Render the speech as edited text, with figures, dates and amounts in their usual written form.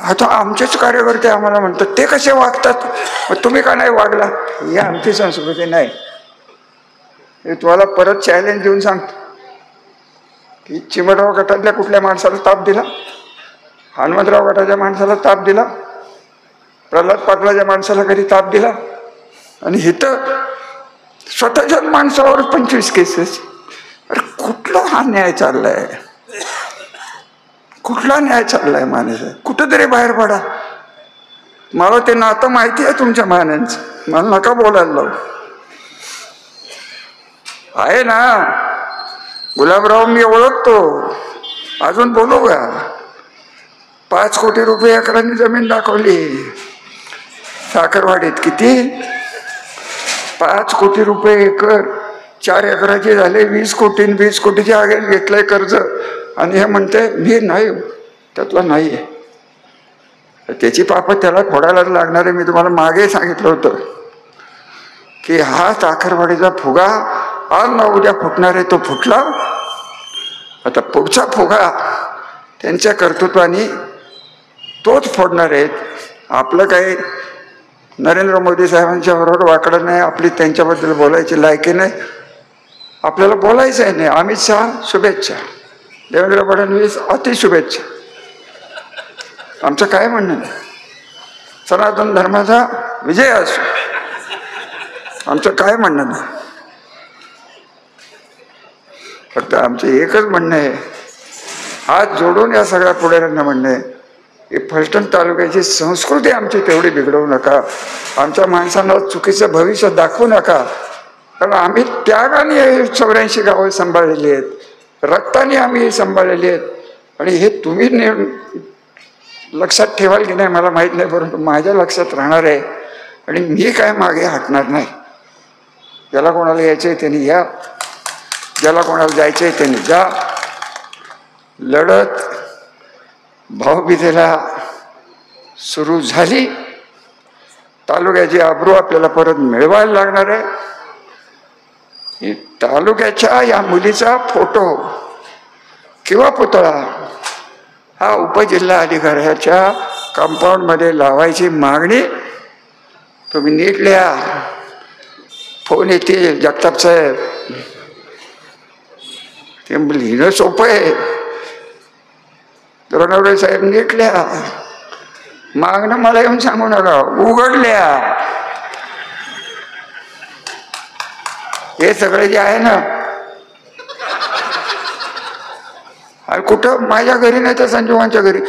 आता आमचेच कार्यकर्ते आम्हाला म्हणतात ते कसे वागतात, मग तुम्ही का नाही वागला? ही आमची संस्कृती नाही. हे तुम्हाला परत चॅलेंज देऊन सांगतो की चिमटराव गटातल्या कुठल्या माणसाला ताप दिला, हनुमंतराव गटाच्या माणसाला ताप दिला, प्रल्हाद पाटलाच्या माणसाला कधी ताप दिला? आणि इथं स्वतःच्याच माणसावर 25 केसेस. अरे कुठला हा न्याय चाललाय? कुठला न्याय चाललाय? मानायचं कुठंतरी बाहेर पडा. मला ते नातं माहिती आहे तुमच्या मानांचं, मला नका बोलायला लावू. आहे ना गुलाबराव, मी ओळखतो. अजून बोलू का? 5 कोटी रुपये एकरांनी जमीन दाखवली साखरवाडीत. किती? 5 कोटी रुपये एकर. 4 एकराचे झाले 20 कोटी. 20 कोटीच्या आगे घेतलंय कर्ज. आणि हे म्हणते मी नाही, त्यातला नाही आहे. त्याची पापं त्याला फोडायला लागणार आहे. मी तुम्हाला मागे सांगितलं होतं की हा साखरवाडीचा फुगा आज ना उद्या फुटणार आहे. तो फुटला. आता पुढचा फुगा त्यांच्या कर्तृत्वाने तोच फोडणार आहेत. आपलं काही नरेंद्र मोदी साहेबांच्या बरोबर वाकडं नाही, आपली त्यांच्याबद्दल बोलायची लायकी नाही, आपल्याला बोलायचं नाही. अमित शहा शुभेच्छा, देवेंद्र फडणवीस अति शुभेच्छा. आमचं काय म्हणणं नाही, सनातन धर्माचा विजय असो, आमचं काय म्हणणं नाही. फक्त आमचं एकच म्हणणं आहे, हात जोडून या सगळ्या पुढाऱ्यांना म्हणणं आहे की फलटण तालुक्याची संस्कृती आमची तेवढी बिघडवू नका. आमच्या माणसांना चुकीचं भविष्य दाखवू नका. कारण आम्ही त्यागाने 84 गावं सांभाळलेली आहेत, रक्ताने आम्ही सांभाळलेली आहेत. आणि हे तुम्ही लक्षात ठेवाल की नाही मला माहीत नाही, परंतु माझ्या लक्षात राहणार आहे. आणि मी काय मागे हटणार नाही. ज्याला कोणाला यायचं आहे त्यांनी या, ज्याला कोणाला जायचं आहे त्यांनी जा. लढत भाऊबीजेला सुरू झाली. तालुक्याची आबरू आपल्याला परत मिळवायला लागणार आहे. तालुक्याच्या या मुलीचा फोटो किंवा पुतळा हा उपजिल्हा अधिकाऱ्याच्या कंपाऊंड मध्ये लावायची मागणी तुम्ही नीट लिहा. फोन येतील जगताप साहेब, ते लिहिणं सोपं आहे. द्रोणवडे साहेब नीट लिहा. मागणं मला येऊन सांगू नका, उघडल्या. हे सगळे जे आहे ना, कुठं माझ्या घरी नाही तर संजीवांच्या घरी